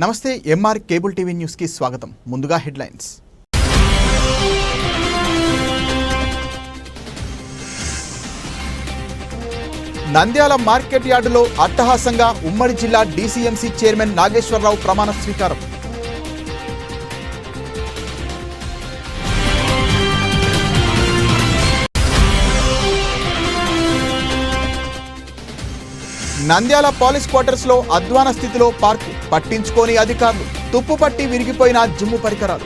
నమస్తే MR cable TV news కి స్వాగతం. ముందుగా హెడ్లైన్స్. నంద్యాల మార్కెట్ యార్డులో అట్టహాసంగా ఉమ్మడి జిల్లా డీసీఎంసీ చైర్మన్ నాగేశ్వరరావు ప్రమాణ స్వీకారం. నంద్యాల పోలీస్ క్వార్టర్స్ లో అధ్వాన స్థితిలో పార్కు, పట్టించుకోని అధికారులు, తుప్పుపట్టి విరిగిపోయిన జిమ్ము పరికరాలు.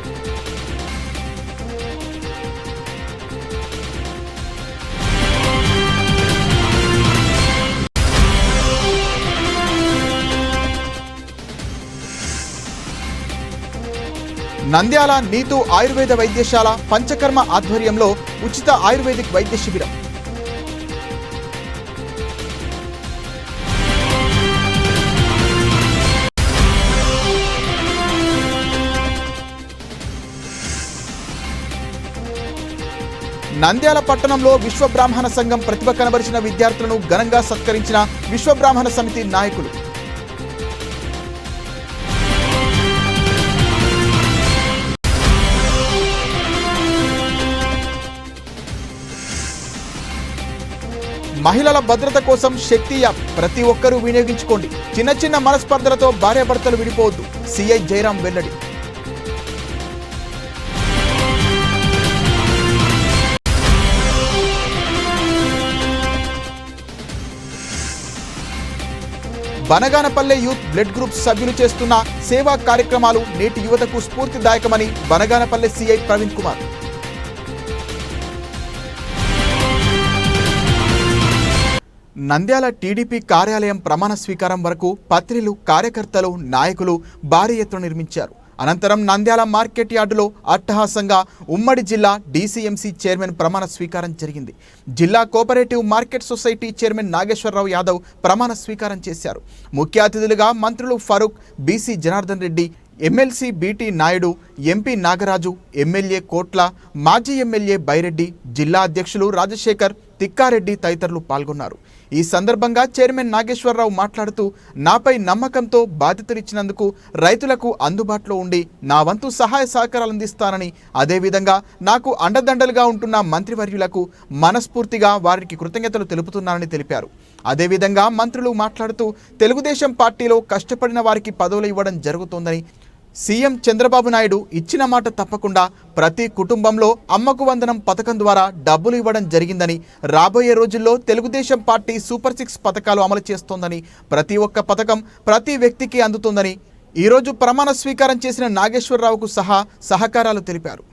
నంద్యాల నీతు ఆయుర్వేద వైద్యశాల పంచకర్మ ఆధ్వర్యంలో ఉచిత ఆయుర్వేదిక్ వైద్య శిబిరం. నంద్యాల పట్టణంలో విశ్వబ్రాహ్మణ సంఘం ప్రతిభ కనబరిచిన విద్యార్థులను ఘనంగా సత్కరించిన విశ్వబ్రాహ్మణ సమితి నాయకులు. మహిళల భద్రత కోసం శక్తి యాప్ ప్రతి ఒక్కరూ వినియోగించుకోండి. చిన్న చిన్న మనస్పర్ధలతో భార్యాభర్తలు విడిపోవద్దు. సిఐ జయరాం వెల్లడి. బనగానపల్లె యూత్ బ్లడ్ గ్రూప్ సభ్యులు చేస్తున్న సేవా కార్యక్రమాలు నేటి యువతకు స్ఫూర్తిదాయకమని బనగానపల్లె సిఐ ప్రవీణ్ కుమార్. నంద్యాల టీడీపీ కార్యాలయం ప్రమాణ స్వీకారం వరకు పత్రిలు, కార్యకర్తలు, నాయకులు భారీ ఎత్తున నిర్మించారు. అనంతరం నంద్యాల మార్కెట్ యార్డులో అట్టహాసంగా ఉమ్మడి జిల్లా డీసీఎంసీ చైర్మన్ ప్రమాణ స్వీకారం జరిగింది. జిల్లా cooperative market society chairman Nageswararao Yadav ప్రమాణ స్వీకారం చేశారు. ముఖ్య అతిథులుగా మంత్రులు Farooq, BC Janardhan Reddy, MLC BT Naidu, MP Nagaraju, MLA Kotla, మాజీ ఎమ్మెల్యే బైరెడ్డి, జిల్లా అధ్యక్షులు రాజశేఖర్, తిక్కారెడ్డి తదితరులు పాల్గొన్నారు. ఈ సందర్భంగా చైర్మన్ నాగేశ్వరరావు మాట్లాడుతూ, నాపై నమ్మకంతో బాధ్యతలిచ్చినందుకు రైతులకు అందుబాటులో ఉండి నా వంతు సహాయ సహకారాలు అందిస్తానని, అదేవిధంగా నాకు అండదండలుగా ఉంటున్న మంత్రివర్యులకు మనస్ఫూర్తిగా వారికి కృతజ్ఞతలు తెలుపుతున్నానని తెలిపారు. అదేవిధంగా మంత్రులు మాట్లాడుతూ, తెలుగుదేశం పార్టీలో కష్టపడిన వారికి పదవులు ఇవ్వడం జరుగుతోందని, సీఎం చంద్రబాబు నాయుడు ఇచ్చిన మాట తప్పకుండా ప్రతి కుటుంబంలో అమ్మకు వందనం పథకం ద్వారా డబ్బులు ఇవ్వడం జరిగిందని, రాబోయే రోజుల్లో తెలుగుదేశం పార్టీ సూపర్ 6 పథకాలు అమలు చేస్తోందని, ప్రతి ఒక్క పథకం ప్రతి వ్యక్తికి అందుతుందని ఈరోజు ప్రమాణ స్వీకారం చేసిన నాగేశ్వరరావుకు సహకారాలు తెలిపారు.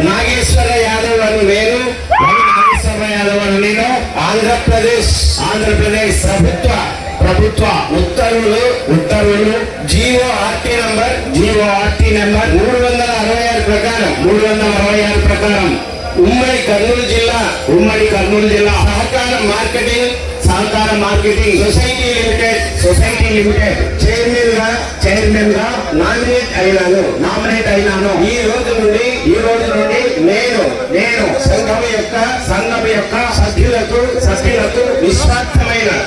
నాగేశ్వర యాదవ్ అని నేను, నాగేశ్వర యాదవ్ అని నేను ఆంధ్రప్రదేశ్ ప్రభుత్వ ఉత్తర్వులు జీఓఆర్టీ నంబర్ 366 ప్రకారం ఉమ్మడి కర్నూలు జిల్లా సహకార మార్కెటింగ్ సొసైటీ లిమిటెడ్ చైర్మన్ గా నామినేట్ అయినాను. ఈ రోజు నుండి నేను సంఘం యొక్క సభ్యులకు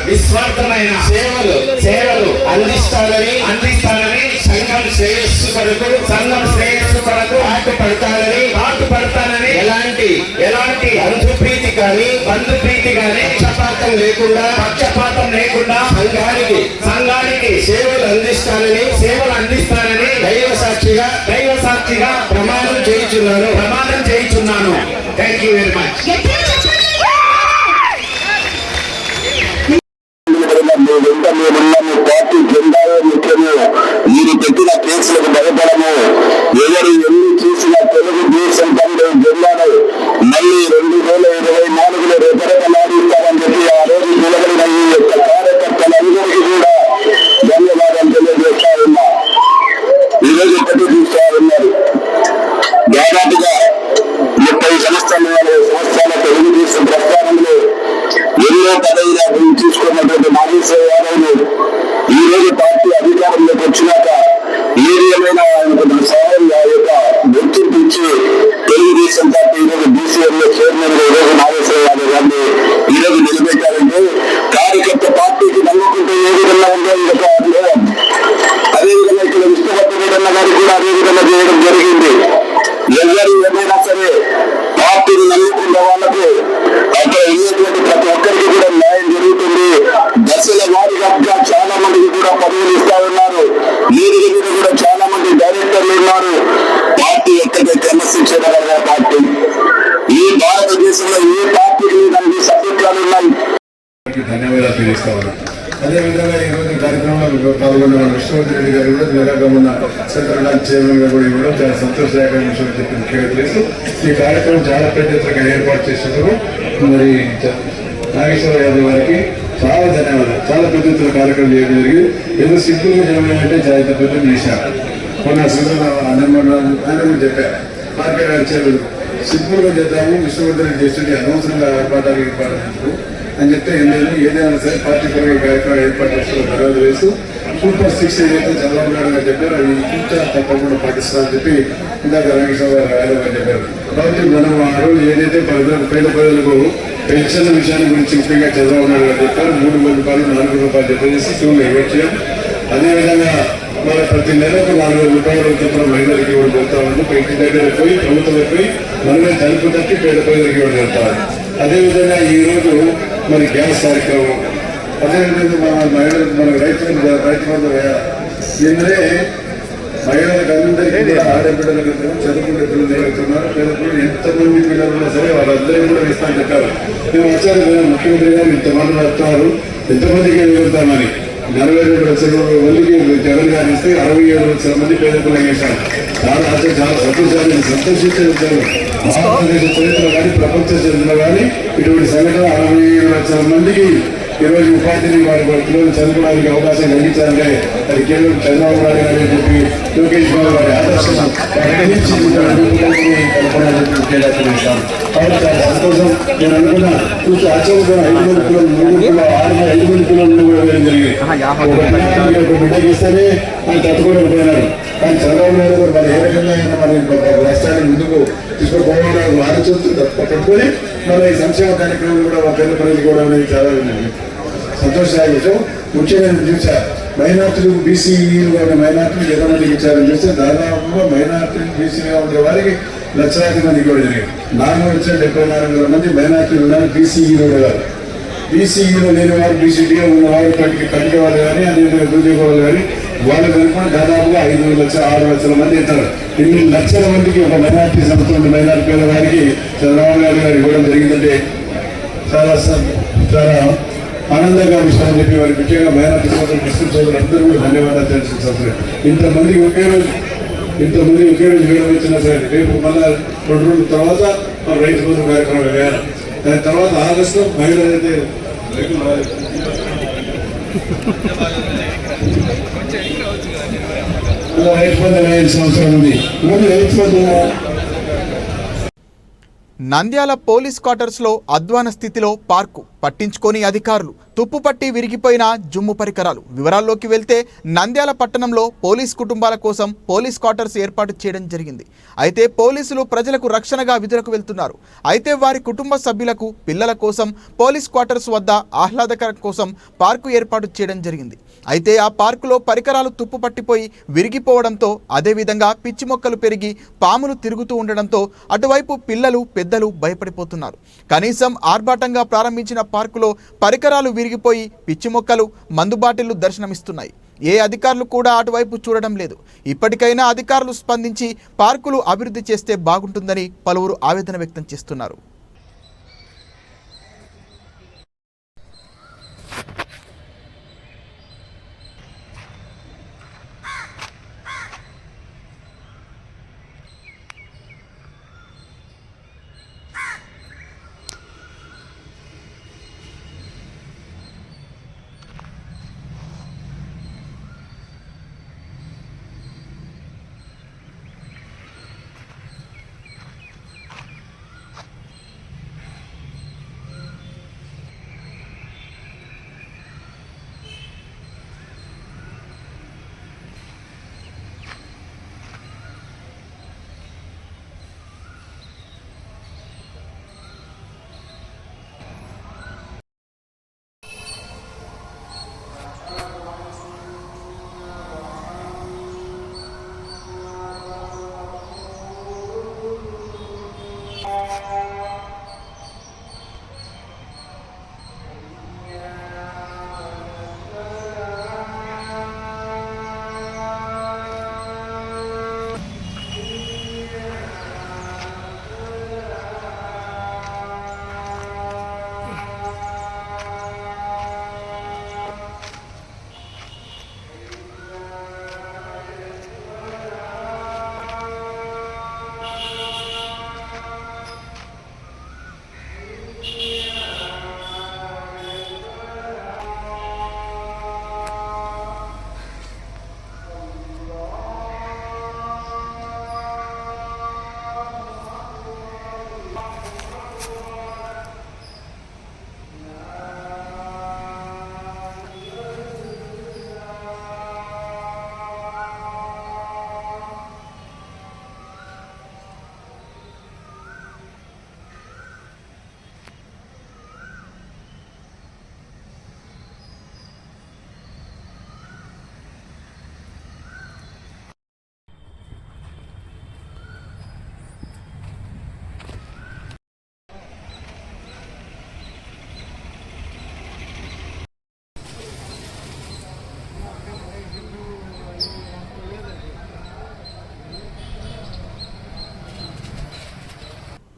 నిస్వార్థమైన సేవలు అందిస్తానని సంఘం శ్రేయస్సు కొరకు పాటుపడతానని ఎలాంటి బంధుప్రీతి కానీ పక్షపాతం లేకుండా సంఘానికి సేవలు అందిస్తానని దైవ సాక్షిగా ప్రమాణం చేయించున్నాను. Thank you very much. Party జెండాయే ముఖ్యము. మీరు పెట్టిన కేసులకు భయపడము. ఎవరు ఎన్ని చేసిన తెలుగుదేశం తండ్రి జెండాను మళ్ళీ 2024లో రేపరేపలాడిస్తామని చెప్పి ఆ రోజు నిలబడిన ఈ యొక్క కార్యకర్తలందరికీ కూడా ధన్యవాదాలు తెలియజేస్తా ఉన్నా. ఈరోజు ఎప్పటి చూస్తా ఉన్నారు. దాదాపుగా 30 సంవత్సరాల తెలుగుదేశం ప్రస్థానంలో ఎన్నో పదవులు తీసుకున్నటువంటి నాగేశ్వర యాదవ్ను ఈ రోజు పార్టీ అధికారంలోకి వచ్చినాక ఏది ఏమైనా ఆయనకు సహాయం యొక్క గుర్తింపు ఇచ్చి తెలుగుదేశం పార్టీ ఈరోజు బీసీఎంలో చైర్మన్ గా ఈరోజు నాగేశ్వర యాదవ్ గారిని ఈరోజు నిలబెట్టారంటే కార్యకర్త పార్టీకి నమ్ముకుంటే ఏ విధంగా ఉందో అదే కూడా అదే విధంగా చేయడం జరిగింది. ఎవరు ఏమైనా సరే పార్టీని నమ్ముకున్న వాళ్ళకు అక్కడ ఉన్నటువంటి ప్రతి ఒక్కరికి కూడా న్యాయం జరుగుతుంది. దశల వారీగా చాలా మందికి కూడా పదవులు ఇస్తా ఉన్నారు. మీరు దగ్గర కూడా చాలా మంది డైరెక్టర్లు ఉన్నారు. పార్టీ ఎక్కడికి క్రమశిక్షణ పార్టీ ఈ భారతదేశంలో ఏ పార్టీకి దానికి సభ్యత్వాలు ఉన్నాయి. ధన్యవాదాలు తెలియజేస్తా ఉన్నాను. అదేవిధంగా ఈ రోజు కార్యక్రమంలో పాల్గొన్న విష్ణువర్ధన్ రెడ్డి గారు కూడా నిరాగా ఉన్న సెంట్రల్ బ్యాంక్ చైర్మన్ గా కూడా ఇవ్వడం చాలా సంతోషదాయకమైన విషయం చెప్పి ముఖ్యంగా తెలుసు. ఈ కార్యక్రమం చాలా పెద్ద ఎత్తున ఏర్పాటు చేసినందుకు మరి నాగేశ్వర యాదవ్ గారికి చాలా ధన్యవాదాలు. చాలా పెద్ద ఎత్తున కార్యక్రమం చేయడం జరిగింది. ఏదో సింపుల్ గా చేయడం చాలా పెద్ద చేశారు. మొన్న ఆయన కూడా చెప్పారు మార్కెట్ చైర్మన్ సింపుల్ గా చేద్దాము, విష్ణువర్ధన్ రెడ్డి చేస్తుంటే అనవసరంగా ఏర్పాటాలు అని చెప్తే ఏదైనా సరే పార్టీ పరంగా కార్యక్రమం ఏర్పాటు చేస్తున్న తర్వాత వేస్తూ సూపర్ 6 ఏదైతే చంద్రబాబు నాయుడు గారు చెప్పారో అవి ఇంకా తప్పకుండా పాటిస్తామని చెప్పి ఇందాక నాగేశ్వర యాదవ్ గారు చెప్పారు. కాబట్టి మనం ఆ రోజు ఏదైతే పేద ప్రజలకు పెన్షన్ విషయాన్ని గురించి ముఖ్యంగా చంద్రబాబు నాయుడు గారు చెప్పారు. 3,000 రూపాయలు 4 రూపాయలు చెప్పేసి స్కూల్లో ఇవ్వచ్చు. అదేవిధంగా మన ప్రతి నెలకు 4,000 రూపాయలు చొప్పున మహిళలకు ఇవ్వడం జరుగుతామని ఇంటి దగ్గర పోయి ప్రభుత్వం పోయి మనమే తలుపు తట్టి పేద ప్రజలకు ఇవ్వడం జరుగుతారు. అదేవిధంగా ఈ రోజు మరి గ్యాస్ కార్యక్రమం, అదేవిధంగా మన రైతు బంధు దీనినే మహిళలకు అందరికీ కూడా ఆడపిల్లలకు చదువుకునే పిల్లలు జరుగుతున్నారు. పేద పిల్లలు ఎంతమంది పిల్లలు ఉన్నా సరే వాళ్ళందరికీ కూడా ఇస్తామని చెప్పారు. మేము వచ్చారు ముఖ్యమంత్రి గారు ఇంతమంది వస్తున్నారు, ఎంతమందికి వెళ్తామని 42 లక్షల మందికి జగన్ గారు ఇస్తే 67 లక్షల మంది పేద పిల్లలు చేశారు. చాలా సంతోషాన్ని సంతోషించే భారతదేశ చరిత్ర కానీ ప్రపంచ చరిత్ర కానీ ఇటువంటి సంఘటన 67 లక్షల మందికి ఈరోజు ఉపాధిని వారి పిల్లలు చదువుకోవడానికి అవకాశం కలిగించాలంటే అది కేవలం చంద్రబాబు నాయుడు గారు చెప్పి లోకేష్ బాబు గారి ఆదర్శం కాబట్టి చాలా సంతోషం. నేను అనుకున్నా చూసి ఆశ్చర్యపోయిన 5 మంది పిల్లలు 3 పిల్లలు 5 మంది పిల్లలు కూడా వేయడం జరిగింది. ఒక బిడ్డకి ఇస్తేనే ఆయన తట్టుకోలేకపోయినారు. కానీ చంద్రబాబు నాయుడు గారు మరి ఏ రకంగా మరి రాష్ట్రాన్ని ముందుకు తీసుకుపోవడానికి ఆలోచనతో పెట్టుకొని మన ఈ సంక్షేమ కార్యక్రమం కూడా పేద ప్రజలు కూడా అనేది చాలా సంతోషదాయక విషయం. ముఖ్యంగా చూసారు మైనార్టీలు బీసీలు కానీ మైనార్టీలు ఎంతమందికి ఇచ్చారని చూస్తే దాదాపుగా మైనార్టీలు బీసీగా ఉండే వారికి లక్షలాది మందికి కూడా జరిగింది. 474 మంది మైనార్టీలు ఉన్నారు. బీసీఈలు కూడా కాదు, బీసీఈలో లేని వారు బీసీడీలో ఉన్న వారు కట్టిన వాళ్ళు కానీ అదేవిధంగా ఉద్యోగాలు కానీ వాళ్ళు కనుక దాదాపుగా 5 లక్షల 6 లక్షల మంది ఇస్తారు. 8 లక్షల మందికి ఒక మైనార్టీ సంస్థ ఉండే మైనార్టీ పేద వారికి చంద్రబాబు నాయుడు గారు ఇవ్వడం జరిగిందంటే చాలా చాలా ఆనందంగా విషయాన్ని చెప్పి వారి ముఖ్యంగా మైనార్టీ సోదరులు ముస్లిం సోదరులు అందరూ కూడా ధన్యవాదాలు తెలిసిన ఇంతమంది ఒకే రోజు వేయడం వచ్చినా సరే రేపు మళ్ళా 2 రోజుల తర్వాత రైతు బంధు కార్యక్రమం వేయాలి. దాని తర్వాత ఆగస్టులో మహిళలు అయితే రైతు బంధు వేయాల్సిన అవసరం ఉంది. రైతు బంధు నంద్యాల పోలీస్ క్వార్టర్స్లో అధ్వాన స్థితిలో పార్కు పట్టించుకొని అధికారులు తుప్పుపట్టి విరిగిపోయిన జుమ్ము పరికరాలు. వివరాల్లోకి వెళ్తే నంద్యాల పట్టణంలో పోలీస్ కుటుంబాల కోసం పోలీస్ క్వార్టర్స్ ఏర్పాటు చేయడం జరిగింది. అయితే పోలీసులు ప్రజలకు రక్షణగా విధులకు వెళ్తున్నారు. అయితే వారి కుటుంబ సభ్యులకు పిల్లల కోసం పోలీస్ క్వార్టర్స్ వద్ద ఆహ్లాదకరం కోసం పార్కు ఏర్పాటు చేయడం జరిగింది. అయితే ఆ పార్కులో పరికరాలు తుప్పుపట్టిపోయి విరిగిపోవడంతో అదేవిధంగా పిచ్చి మొక్కలు పెరిగి పాములు తిరుగుతూ ఉండడంతో అటువైపు పిల్లలు పెద్దలు భయపడిపోతున్నారు. కనీసం ఆర్భాటంగా ప్రారంభించిన పార్కులో పరికరాలు విరిగిపోయి పిచ్చి మొక్కలు మందు బాటిళ్లు దర్శనమిస్తున్నాయి. ఏ అధికారులు కూడా అటువైపు చూడడం లేదు. ఇప్పటికైనా అధికారులు స్పందించి పార్కులు అభివృద్ధి చేస్తే బాగుంటుందని పలువురు ఆవేదన వ్యక్తం చేస్తున్నారు.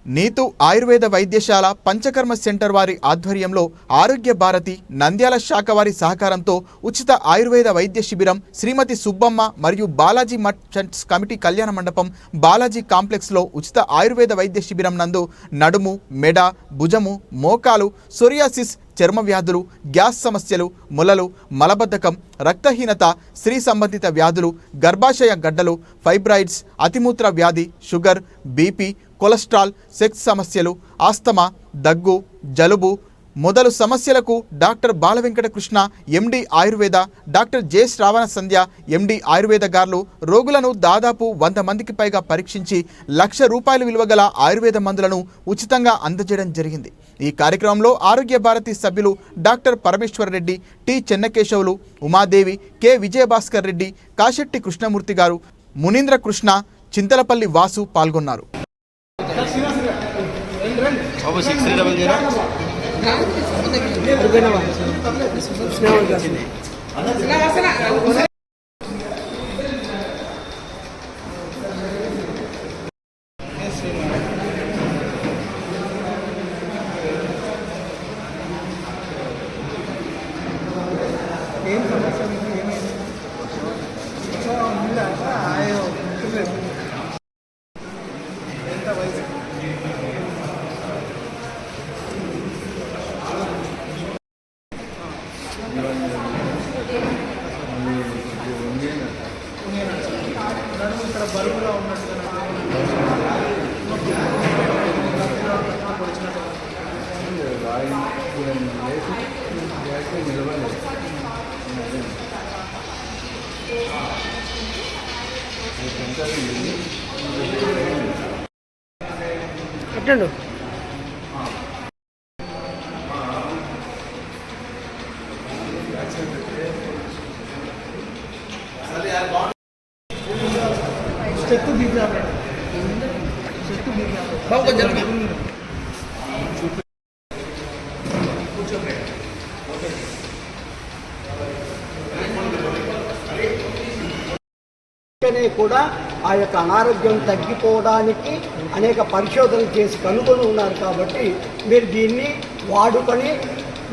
నీతు ఆయుర్వేద వైద్యశాల పంచకర్మ సెంటర్ వారి ఆధ్వర్యంలో ఆరోగ్య భారతి నంద్యాల శాఖ వారి సహకారంతో ఉచిత ఆయుర్వేద వైద్య శిబిరం శ్రీమతి సుబ్బమ్మ మరియు బాలాజీ మర్చెంట్స్ కమిటీ కళ్యాణ మండపం బాలాజీ కాంప్లెక్స్లో ఉచిత ఆయుర్వేద వైద్య శిబిరం నందు నడుము, మెడ, భుజము, మోకాలు, సోరియాసిస్, చర్మ వ్యాధులు, గ్యాస్ సమస్యలు, మొలలు, మలబద్ధకం, రక్తహీనత, స్త్రీ సంబంధిత వ్యాధులు, గర్భాశయ గడ్డలు, ఫైబ్రాయిడ్స్, అతిమూత్ర వ్యాధి, షుగర్, బీపీ, కొలెస్ట్రాల్, సెక్స్ సమస్యలు, ఆస్తమా, దగ్గు, జలుబు మొదలు సమస్యలకు డాక్టర్ బాలవెంకట కృష్ణ ఎండి ఆయుర్వేద, డాక్టర్ జె శ్రావణ సంధ్య ఎండి ఆయుర్వేద గారు రోగులను దాదాపు 100 మందికి పైగా పరీక్షించి ₹1,00,000 విలువ గల ఆయుర్వేద మందులను ఉచితంగా అందజేయడం జరిగింది. ఈ కార్యక్రమంలో ఆరోగ్య భారతి సభ్యులు doctor Parameshwar Reddy, T Chennakesavulu, Umadevi, K Vijayabhaskar Reddy, Kasetti Krishnamurthy గారు, మునీంద్ర కృష్ణ, చింతలపల్లి వాసు పాల్గొన్నారు. కట్టండు కూడా ఆ యొక్క అనారోగ్యం తగ్గిపోవడానికి అనేక పరిశోధనలు చేసి కనుగొని ఉన్నారు. కాబట్టి మీరు దీన్ని వాడుకొని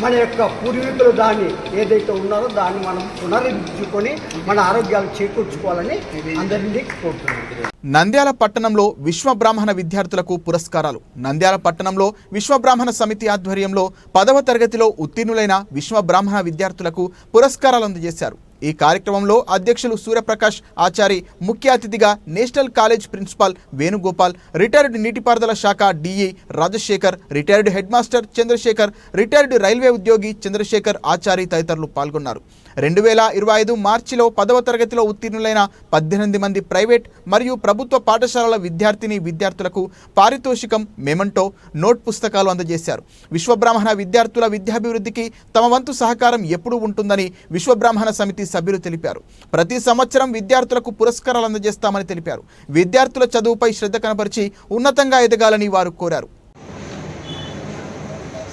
మన యొక్క పూర్వీకులు దాన్ని ఏదైతే ఉన్నారో దాన్ని మనం పునరుద్ధరించుకొని మన ఆరోగ్యాలు చేకూర్చుకోవాలని అందరినీ కోరుతున్నాం. నంద్యాల పట్టణంలో విశ్వబ్రాహ్మణ విద్యార్థులకు పురస్కారాలు. నంద్యాల పట్టణంలో విశ్వబ్రాహ్మణ సమితి ఆధ్వర్యంలో 10వ తరగతిలో ఉత్తీర్ణులైన విశ్వబ్రాహ్మణ విద్యార్థులకు పురస్కారాలు అందజేశారు. ఈ కార్యక్రమంలో అధ్యక్షులు సూర్యప్రకాష్ ఆచారి, ముఖ్య అతిథిగా national college principal Venugopal, retired నీటిపారుదల శాఖ DE Rajasekhar, retired head master Chandrasekhar, retired railway ఉద్యోగి చంద్రశేఖర్ ఆచారి తదితరులు పాల్గొన్నారు. 2025 మార్చిలో 10వ తరగతిలో ఉత్తీర్ణులైన 18 మంది ప్రైవేట్ మరియు ప్రభుత్వ పాఠశాలల విద్యార్థులకు పారితోషికం, మెమంటో, నోట్ పుస్తకాలు అందజేశారు. విశ్వబ్రాహ్మణ విద్యార్థుల విద్యాభివృద్ధికి తమ వంతు సహకారం ఎప్పుడూ ఉంటుందని విశ్వబ్రాహ్మణ సమితి సభ్యులు తెలిపారు. ప్రతి సంవత్సరం విద్యార్థులకు పురస్కారాలు అందజేస్తామని తెలిపారు. విద్యార్థుల చదువుపై శ్రద్ధ కనబరిచి ఉన్నతంగా ఎదగాలని వారు కోరారు.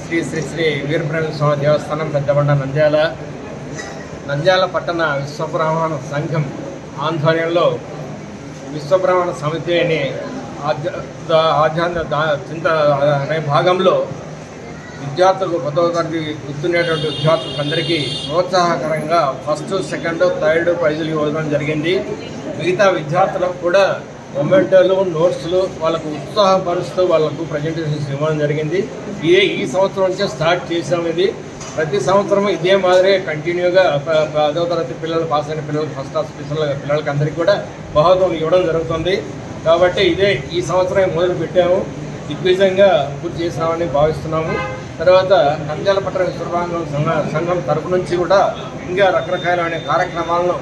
శ్రీ శ్రీ శ్రీ వీరబ్రహ్మ స్వామి దేవస్థానం పెద్దబండ నంద్యాల పట్టణ విశ్వబ్రాహ్మణ సంఘం ఆధ్వర్యంలో విశ్వబ్రాహ్మణ సమితి అనే చింత అనే భాగంలో విద్యార్థులకు 10వ తరగతి గుర్తున్నటువంటి విద్యార్థులందరికీ ప్రోత్సాహకరంగా ఫస్ట్, సెకండ్, థర్డ్ ప్రైజులు ఇవ్వడం జరిగింది. మిగతా విద్యార్థులకు కూడా మొమెంటోలు, నోట్స్లు వాళ్ళకు ఉత్సాహపరుస్తూ వాళ్ళకు ప్రజెంటేషన్స్ ఇవ్వడం జరిగింది. ఈ సంవత్సరం నుంచే స్టార్ట్ చేసాం. ఇది ప్రతి సంవత్సరం ఇదే మాదిరే కంటిన్యూగా 10వ తరగతి పిల్లలు, పాస్ అయిన పిల్లలకు, ఫస్ట్ క్లాస్ పిల్లలకి అందరికీ కూడా బహుమతులు ఇవ్వడం జరుగుతుంది. కాబట్టి ఈ సంవత్సరం మొదలు పెట్టాము, దిగ్విజయంగా పూర్తి చేసామని భావిస్తున్నాము. తర్వాత నంద్యాల పట్టణ విశ్వబ్రాహ్మణ సంఘం తరపు నుంచి కూడా ఇంకా రకరకాలైన కార్యక్రమాలను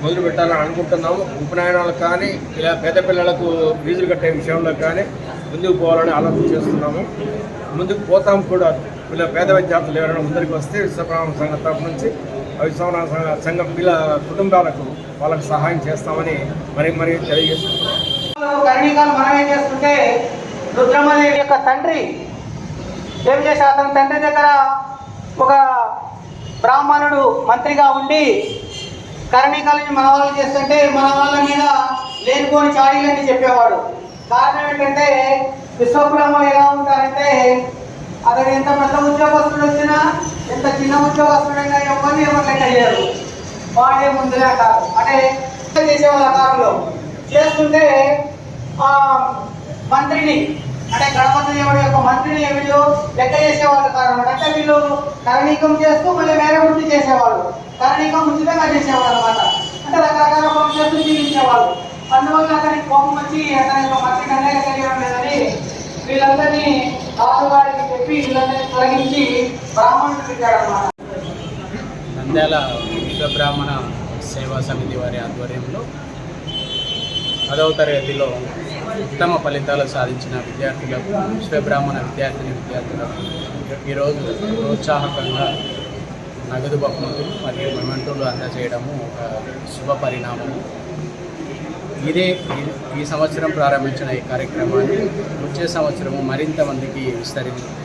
మొదలు పెట్టాలని అనుకుంటున్నాము. ఉపనయనాలకు కానీ ఇలా పేద పిల్లలకు ఫీజులు కట్టే విషయంలో కానీ ముందుకు పోవాలని ఆలోచన చేస్తున్నాము. ముందుకు పోతాం కూడా. ఇలా పేద విద్యార్థులు ఎవరైనా ముందరికి వస్తే విశ్వబ్రాహ్మణ సంఘం తరపు నుంచి విశ్వబ్రాహ్మణ సంఘం పిల్ల కుటుంబాలకు వాళ్ళకు సహాయం చేస్తామని మరీ తెలియజేస్తున్నాం. మనం ఏం చేస్తుంటే రుద్రమదేవి యొక్క తండ్రి ఏం చేసి అతని తండ్రి దగ్గర ఒక బ్రాహ్మణుడు మంత్రిగా ఉండి కరణీకాలని మన వాళ్ళు చేస్తుంటే మన వాళ్ళ మీద లేనిపోని చాడీలని చెప్పేవాడు. కారణం ఏంటంటే విశ్వబ్రహ్మ ఎలా ఉంటారంటే అతను ఎంత పెద్ద ఉద్యోగస్తుడు వచ్చినా ఎంత చిన్న ఉద్యోగస్తుడైనా ఎవరిని ఎవరు లెక్క చేయరు. వాడే ముందుగా కాదు అంటే చేసేవాళ్ళ కాలంలో చేస్తుంటే ఆ మంత్రిని అంటే గణపతి దేవుడి యొక్క మంత్రిని వీళ్ళు లెక్క చేసేవాళ్ళు కారణం. అంటే వీళ్ళు కరణీకం చేస్తూ మళ్ళీ వేరే వృత్తి చేసేవాళ్ళు, కరణీకం ఉచితంగా చేసేవాళ్ళు అనమాట. అంటే రకరకాల పనులు చేస్తూ జీవించేవాళ్ళు. అందువల్ల అతనికి కోపం వచ్చి అతని యొక్క మంత్రి కన్నా లెక్క చేయడం లేదని వీళ్ళందరినీ రాజుగారికి చెప్పి వీళ్ళందరినీ తొలగించి బ్రాహ్మణుడు పెట్టాడనమాట. నంద్యాల విశ్వబ్రాహ్మణ సేవా సమితి వారి ఆధ్వర్యంలో 10వ తరగతిలో ఉత్తమ ఫలితాలు సాధించిన విద్యార్థులకు, విశ్వబ్రాహ్మణ విద్యార్థులకు ఈరోజు ప్రోత్సాహకంగా నగదు బహుమతులు మరియు మెమెంటోలు అందజేయడము ఒక శుభ పరిణామము. ఈ సంవత్సరం ప్రారంభించిన ఈ కార్యక్రమాన్ని వచ్చే సంవత్సరము మరింత మందికి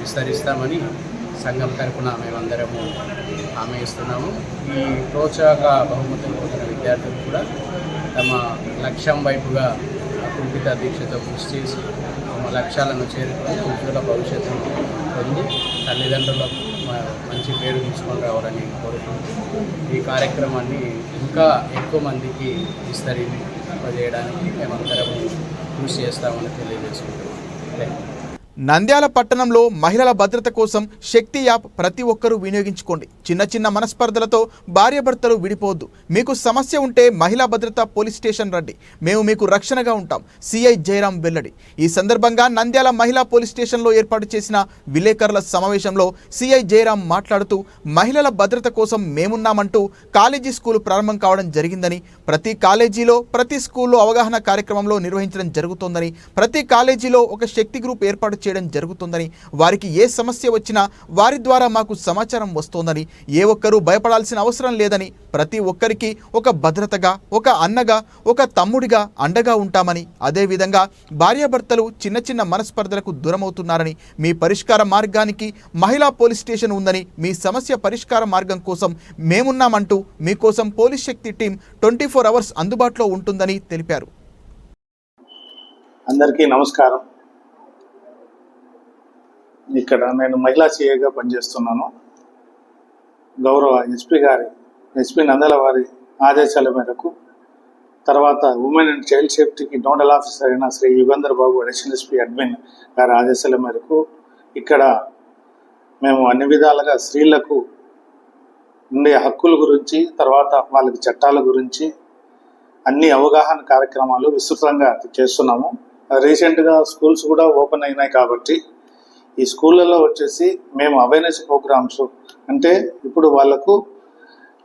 విస్తరిస్తామని సంఘం తరఫున మేమందరము హామీ ఇస్తున్నాము. ఈ ప్రోత్సాహక బహుమతులు పొందిన విద్యార్థులు కూడా తమ లక్ష్యం వైపుగా అకుంఠిత దీక్షతో కృషి చేసి తమ లక్ష్యాలను చేరుకొని ఉజ్వల భవిష్యత్తును పొంది తల్లిదండ్రులకు మంచి పేరు తీసుకొని రావాలని కోరుకుంటూ ఈ కార్యక్రమాన్ని ఇంకా ఎక్కువ మందికి విస్తరింపజేయడానికి మేమందరము కృషి చేస్తామని తెలియజేసుకుంటున్నాం. నంద్యాల పట్టణంలో మహిళల భద్రత కోసం శక్తి యాప్ ప్రతి ఒక్కరూ వినియోగించుకోండి. చిన్న చిన్న మనస్పర్ధలతో భార్యాభర్తలు విడిపోవద్దు. మీకు సమస్య ఉంటే మహిళా భద్రత పోలీస్ స్టేషన్ రండి, మేము మీకు రక్షణగా ఉంటాం. సిఐ జయరాం వెల్లడి. ఈ సందర్భంగా నంద్యాల మహిళా పోలీస్ స్టేషన్లో ఏర్పాటు చేసిన విలేకరుల సమావేశంలో సిఐ జయరాం మాట్లాడుతూ మహిళల భద్రత కోసం మేమున్నామంటూ కాలేజీ స్కూలు ప్రారంభం కావడం జరిగిందని, ప్రతి కాలేజీలో ప్రతి స్కూల్లో అవగాహన కార్యక్రమంలో నిర్వహించడం జరుగుతోందని, ప్రతి కాలేజీలో ఒక శక్తి గ్రూప్ ఏర్పాటు చేయడం జరుగుతుందని, వారికి ఏ సమస్య వచ్చినా వారి ద్వారా మాకు సమాచారం వస్తోందని, ఏ ఒక్కరూ భయపడాల్సిన అవసరం లేదని, ప్రతి ఒక్కరికి ఒక భద్రతగా, ఒక అన్నగా, ఒక తమ్ముడిగా అండగా ఉంటామని, అదేవిధంగా భార్యాభర్తలు చిన్న చిన్న మనస్పర్ధలకు దూరమవుతున్నారని, మీ పరిష్కార మార్గానికి మహిళా పోలీస్ స్టేషన్ ఉందని, మీ సమస్య పరిష్కార మార్గం కోసం మేమున్నామంటూ మీకోసం పోలీస్ శక్తి టీం 24 hours అందుబాటులో ఉంటుందని తెలిపారు. అందరికీ నమస్కారం. ఇక్కడ నేను మహిళా సిఐగా పనిచేస్తున్నాను. గౌరవ ఎస్పీ నంద్యాల వారి ఆదేశాల మేరకు, తర్వాత ఉమెన్ అండ్ చైల్డ్ సేఫ్టీకి నోడల్ ఆఫీసర్ అయిన Shri Yugandhar Babu additional SP admin గారి ఆదేశాల మేరకు ఇక్కడ మేము అన్ని విధాలుగా స్త్రీలకు ఉండే హక్కుల గురించి, తర్వాత వాళ్ళకి చట్టాల గురించి అన్ని అవగాహన కార్యక్రమాలు విస్తృతంగా చేస్తున్నాము. రీసెంట్గా స్కూల్స్ కూడా ఓపెన్ అయినాయి కాబట్టి ఈ స్కూళ్ళలో వచ్చేసి మేము అవేర్నెస్ ప్రోగ్రామ్స్ అంటే ఇప్పుడు వాళ్ళకు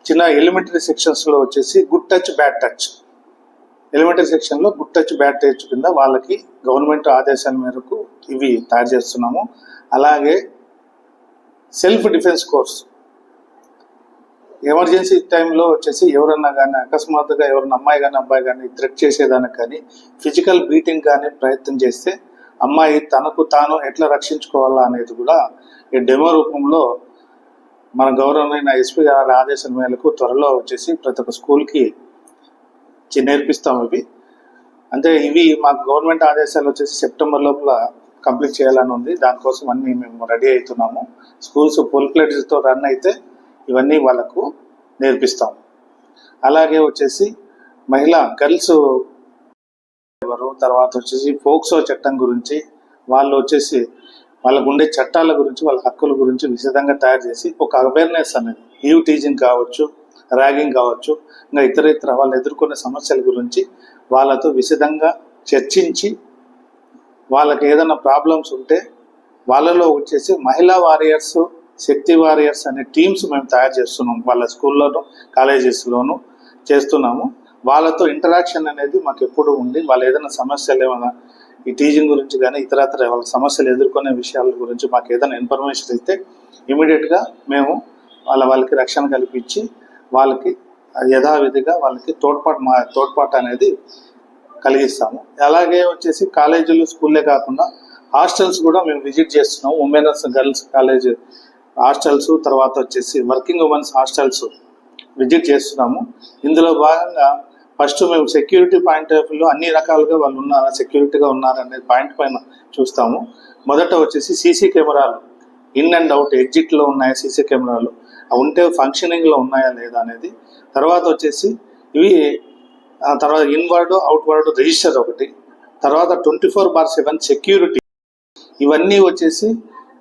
చిన్న ఎలిమెంటరీ సెక్షన్స్లో వచ్చేసి good touch bad touch, elementary సెక్షన్లో గుడ్ టచ్ బ్యాడ్ టచ్ కింద వాళ్ళకి గవర్నమెంట్ ఆదేశాల మేరకు ఇవి తయారు చేస్తున్నాము. అలాగే సెల్ఫ్ డిఫెన్స్ కోర్స్, ఎమర్జెన్సీ టైంలో వచ్చేసి ఎవరన్నా కానీ అకస్మాత్తుగా ఎవరన్నా అమ్మాయి కానీ అబ్బాయి కానీ థ్రెట్ చేసేదానికి కానీ, ఫిజికల్ బీటింగ్ కానీ ప్రయత్నం చేస్తే అమ్మాయి తనకు తాను ఎట్లా రక్షించుకోవాలా అనేది కూడా ఈ డెమో రూపంలో మన గౌరవమైన ఎస్పీ గారి ఆదేశం మేరకు త్వరలో వచ్చేసి ప్రతి ఒక్క స్కూల్కి నేర్పిస్తాము. అంటే ఇవి మాకు గవర్నమెంట్ ఆదేశాలు వచ్చేసి సెప్టెంబర్ లోపల కంప్లీట్ చేయాలని ఉంది. దానికోసం అన్నీ మేము రెడీ అవుతున్నాము. స్కూల్స్ ఫుల్ ప్లేట్స్తో రన్ అయితే ఇవన్నీ వాళ్ళకు నేర్పిస్తాం. అలాగే వచ్చేసి మహిళా గర్ల్స్ ఎవరు, తర్వాత వచ్చేసి ఫోక్సో చట్టం గురించి, వాళ్ళు వచ్చేసి వాళ్ళకు ఉండే చట్టాల గురించి, వాళ్ళ హక్కుల గురించి విశదంగా తయారు చేసి ఒక అవేర్నెస్ అనేది, ఈవ్ టీజింగ్ కావచ్చు, ర్యాగింగ్ కావచ్చు, ఇంకా ఇతర వాళ్ళు ఎదుర్కొనే సమస్యల గురించి వాళ్ళతో విశదంగా చర్చించి వాళ్ళకి ఏదైనా ప్రాబ్లమ్స్ ఉంటే వాళ్ళలో వచ్చేసి మహిళా వారియర్స్, శక్తి వారియర్స్ అనే టీమ్స్ మేము తయారు చేస్తున్నాం. వాళ్ళ స్కూల్లోనూ కాలేజెస్లోనూ చేస్తున్నాము. వాళ్ళతో ఇంటరాక్షన్ అనేది మాకు ఎప్పుడు ఉండి వాళ్ళు ఏదైనా సమస్యలు ఏమైనా ఈ టీజింగ్ గురించి కానీ ఇతరత్ర వాళ్ళ సమస్యలు ఎదుర్కొనే విషయాల గురించి మాకు ఏదైనా ఇన్ఫర్మేషన్ ఇస్తే ఇమీడియట్గా మేము వాళ్ళకి రక్షణ కల్పించి వాళ్ళకి యథావిధిగా వాళ్ళకి తోడ్పాటు అనేది కలిగిస్తాము. అలాగే వచ్చేసి కాలేజీలు, స్కూల్లే కాకుండా హాస్టల్స్ కూడా మేము విజిట్ చేస్తున్నాము. ఉమెన్స్ గర్ల్స్ కాలేజ్ హాస్టల్స్, తర్వాత వచ్చేసి వర్కింగ్ ఉమెన్స్ హాస్టల్స్ విజిట్ చేస్తున్నాము. ఇందులో భాగంగా ఫస్ట్ మేము సెక్యూరిటీ పాయింట్ ఆఫ్ వ్యూలో అన్ని రకాలుగా వాళ్ళు ఉన్నారా, సెక్యూరిటీగా ఉన్నారా అనే పాయింట్ పైన చూస్తాము. మొదట వచ్చేసి సీసీ కెమెరాలు ఇన్ అండ్ అవుట్ ఎగ్జిట్లో ఉన్నాయా సీసీ కెమెరాలు, ఉంటే ఫంక్షనింగ్లో ఉన్నాయా లేదా అనేది. తర్వాత వచ్చేసి ఇవి తర్వాత ఇన్వర్డ్ అవుట్వర్డ్ రిజిస్టర్ ఒకటి, తర్వాత 24/7 సెక్యూరిటీ, ఇవన్నీ వచ్చేసి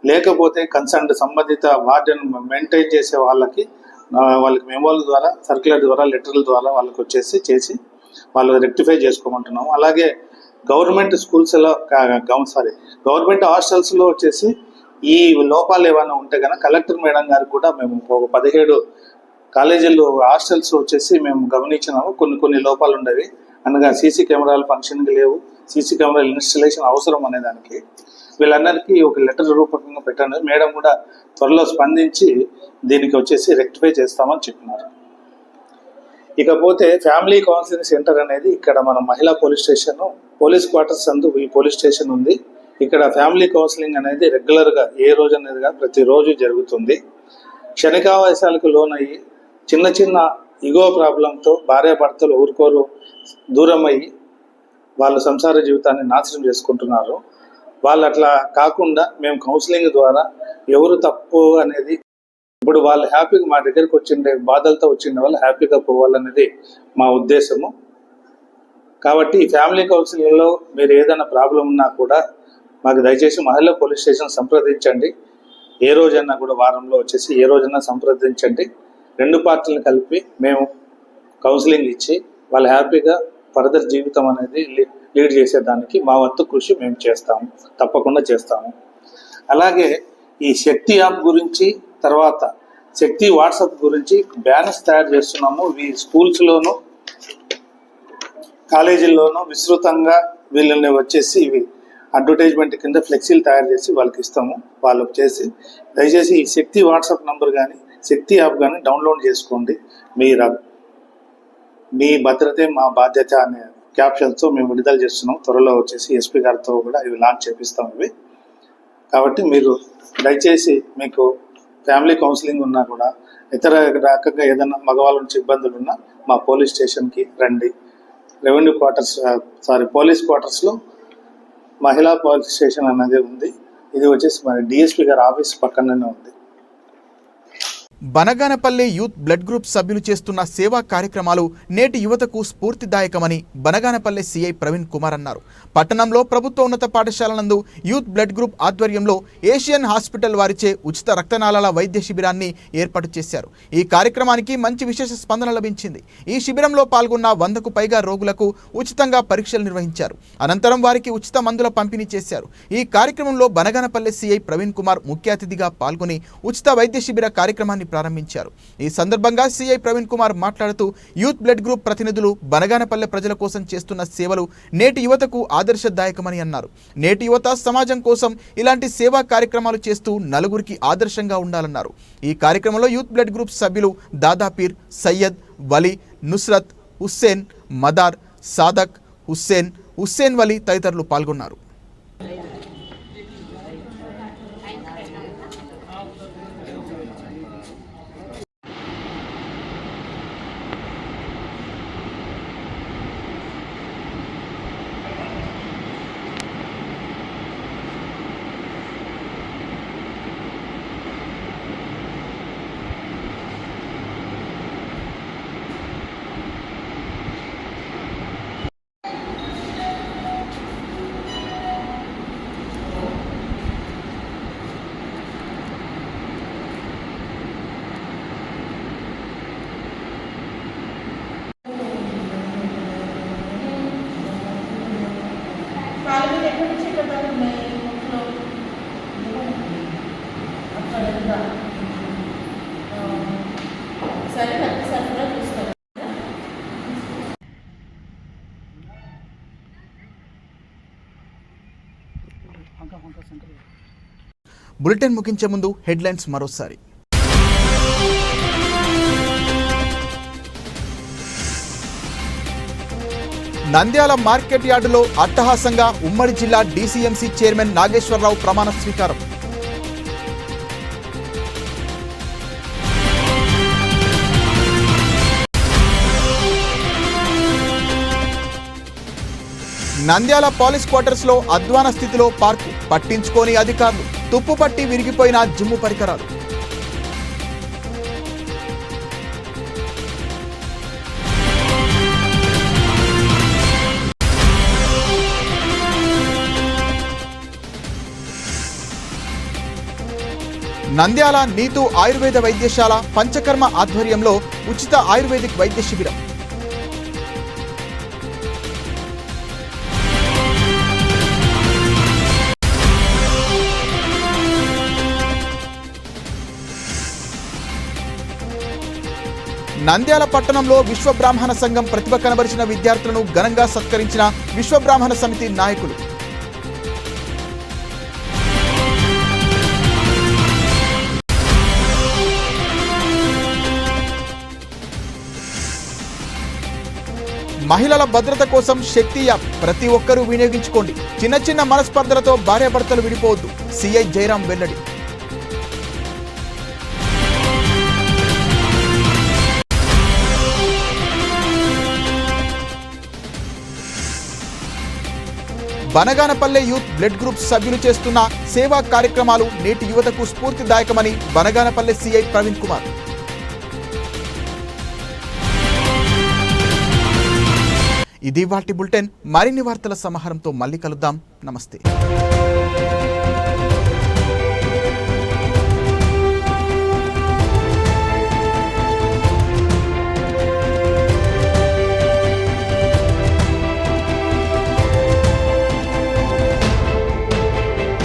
లేకపోతే కన్సర్న్ సంబంధిత వార్డెన్ మెయింటైన్ చేసే వాళ్ళకి మెమోల ద్వారా, సర్క్యులర్ ద్వారా, లెటర్ల ద్వారా వాళ్ళకి వచ్చేసి చేసి వాళ్ళు రెక్టిఫై చేసుకోమంటున్నాము. అలాగే గవర్నమెంట్ స్కూల్స్లో గవర్నమెంట్ హాస్టల్స్లో వచ్చేసి ఈ లోపాలు ఏమైనా ఉంటే కనుక కలెక్టర్ మేడం గారికి కూడా మేము ఒక 17 కాలేజీలు హాస్టల్స్ వచ్చేసి మేము గమనించినాము. కొన్ని లోపాలు ఉండేవి, అనగా సీసీ కెమెరాలు ఫంక్షన్కి లేవు, సీసీ కెమెరాల ఇన్స్టలేషన్ అవసరం అనే దానికి వీళ్ళందరికీ ఒక లెటర్ రూపకంగా పెట్టాను. మేడం కూడా త్వరలో స్పందించి దీనికి వచ్చేసి రెక్టిఫై చేస్తామని చెప్పినారు. ఇకపోతే ఫ్యామిలీ కౌన్సిలింగ్ సెంటర్ అనేది ఇక్కడ మన మహిళా పోలీస్ స్టేషన్, పోలీస్ క్వార్టర్స్ అందు ఈ పోలీస్ స్టేషన్ ఉంది. ఇక్కడ ఫ్యామిలీ కౌన్సిలింగ్ అనేది రెగ్యులర్గా ఏ రోజు అనేది ప్రతిరోజు జరుగుతుంది. క్షణికావేశాలకు లోనయ్యి చిన్న ఇగో ప్రాబ్లంతో భార్యాభర్తలు ఊరుకోరు దూరం అయ్యి వాళ్ళ సంసార జీవితాన్ని నాశనం చేసుకుంటున్నారు. వాళ్ళు అట్లా కాకుండా మేము కౌన్సిలింగ్ ద్వారా ఎవరు తప్పు అనేది, ఇప్పుడు వాళ్ళు హ్యాపీగా మా దగ్గరికి వచ్చిండే బాధలతో వచ్చిండే వాళ్ళు హ్యాపీగా పోవాలనేది మా ఉద్దేశము. కాబట్టి ఈ ఫ్యామిలీ కౌన్సిలింగ్లో మీరు ఏదైనా ప్రాబ్లం ఉన్నా కూడా మాకు దయచేసి మహిళా పోలీస్ స్టేషన్ సంప్రదించండి. ఏ రోజైనా కూడా వారంలో వచ్చేసి ఏ రోజైనా సంప్రదించండి. 2 పార్టీలను కలిపి మేము కౌన్సిలింగ్ ఇచ్చి వాళ్ళు హ్యాపీగా ఫర్దర్ జీవితం అనేది లీడ్ చేసేదానికి మా వంతు కృషి మేము చేస్తాము, తప్పకుండా చేస్తాము. అలాగే ఈ శక్తి యాప్ గురించి, తర్వాత శక్తి వాట్సాప్ గురించి బ్యానర్స్ తయారు చేస్తున్నాము. ఇవి స్కూల్స్లోను కాలేజీల్లోనూ విస్తృతంగా వీళ్ళని వచ్చేసి ఇవి అడ్వర్టైజ్మెంట్ కింద ఫ్లెక్సీలు తయారు చేసి వాళ్ళకి ఇస్తాము. వాళ్ళకి చేసి దయచేసి ఈ శక్తి వాట్సాప్ నంబర్ కానీ శక్తి యాప్ కానీ డౌన్లోడ్ చేసుకోండి. మీ భద్రతే మా బాధ్యత అనే క్యాప్షన్తో మేము విడుదల చేస్తున్నాం. త్వరలో వచ్చేసి ఎస్పీ గారితో కూడా ఇవి లాంచ్ చేపిస్తాం ఇవి. కాబట్టి మీరు దయచేసి మీకు ఫ్యామిలీ కౌన్సిలింగ్ ఉన్నా కూడా ఇతర రకంగా ఏదైనా మగవాళ్ళ నుంచి ఇబ్బందులు ఉన్నా మా పోలీస్ స్టేషన్కి రండి. రెవెన్యూ క్వార్టర్స్ పోలీస్ క్వార్టర్స్లో మహిళా పోలీస్ స్టేషన్ అనేది ఉంది. ఇది వచ్చేసి మన డిఎస్పీ గారి ఆఫీస్ పక్కనే ఉంది. బనగానపల్లె యూత్ బ్లడ్ గ్రూప్ సభ్యులు చేస్తున్న సేవా కార్యక్రమాలు నేటి యువతకు స్ఫూర్తిదాయకమని బనగానపల్లె సిఐ ప్రవీణ్ కుమార్ అన్నారు. పట్టణంలో ప్రభుత్వ ఉన్నత పాఠశాల నందు యూత్ బ్లడ్ గ్రూప్ ఆధ్వర్యంలో ఏషియన్ హాస్పిటల్ వారిచే ఉచిత రక్తనాళాల వైద్య శిబిరాన్ని ఏర్పాటు చేశారు. ఈ కార్యక్రమానికి మంచి విశేష స్పందన లభించింది. ఈ శిబిరంలో పాల్గొన్న 100కు పైగా రోగులకు ఉచితంగా పరీక్షలు నిర్వహించారు. అనంతరం వారికి ఉచిత మందుల పంపిణీ చేశారు. ఈ కార్యక్రమంలో బనగానపల్లె సిఐ ప్రవీణ్ కుమార్ ముఖ్య అతిథిగా పాల్గొని ఉచిత వైద్య శిబిర కార్యక్రమాన్ని ప్రారంభించారు. ఈ సందర్భంగా సిఐ ప్రవీణ్ కుమార్ మాట్లాడుతూ యూత్ బ్లడ్ గ్రూప్ ప్రతినిధులు బనగానపల్లె ప్రజల కోసం చేస్తున్న సేవలు నేటి యువతకు ఆదర్శదాయకమని అన్నారు. నేటి యువత సమాజం కోసం ఇలాంటి సేవా కార్యక్రమాలు చేస్తూ నలుగురికి ఆదర్శంగా ఉండాలన్నారు. ఈ కార్యక్రమంలో యూత్ బ్లడ్ గ్రూప్ సభ్యులు దాదాపీర్, సయ్యద్, వలీ, నుస్రత్, హుస్సేన్, మదార్, సాదక్, హుస్సేన్ వలీ తదితరులు పాల్గొన్నారు. బులెటిన్ ముగించే ముందు హెడ్లైన్స్ మరోసారి. నంద్యాల మార్కెట్ యార్డులో అట్టహాసంగా ఉమ్మడి జిల్లా డీసీఎంసీ చైర్మన్ నాగేశ్వరరావు ప్రమాణ స్వీకారం. నంద్యాల పోలీస్ క్వార్టర్స్ లో అధ్వాన స్థితిలో పార్కు, పట్టించుకోని అధికారులు, తుప్పుపట్టి విరిగిపోయిన జిమ్ము పరికరాలు. నంద్యాల నీతు ఆయుర్వేద వైద్యశాల పంచకర్మ ఆధ్వర్యంలో ఉచిత ఆయుర్వేదిక్ వైద్య శిబిరం. నంద్యాల పట్టణంలో విశ్వబ్రాహ్మణ సంఘం ప్రతిభ కనబరిచిన విద్యార్థులను ఘనంగా సత్కరించిన విశ్వబ్రాహ్మణ సమితి నాయకులు. మహిళల భద్రత కోసం శక్తి యాప్ ప్రతి ఒక్కరూ వినియోగించుకోండి. చిన్న చిన్న మనస్పర్ధలతో భార్యాభర్తలు విడిపోవద్దు. సిఐ జయరాం వెల్లడి. బనగానపల్లె యూత్ బ్లడ్ గ్రూప్ సభ్యులు చేస్తున్న సేవా కార్యక్రమాలు నేటి యువతకు స్ఫూర్తిదాయకమని బనగానపల్లె సిఐ ప్రవీణ్ కుమార్. ఇది వాటి బులెటిన్. మరిన్ని వార్తల సమాహారంతో మళ్ళీ కలుద్దాం. నమస్తే.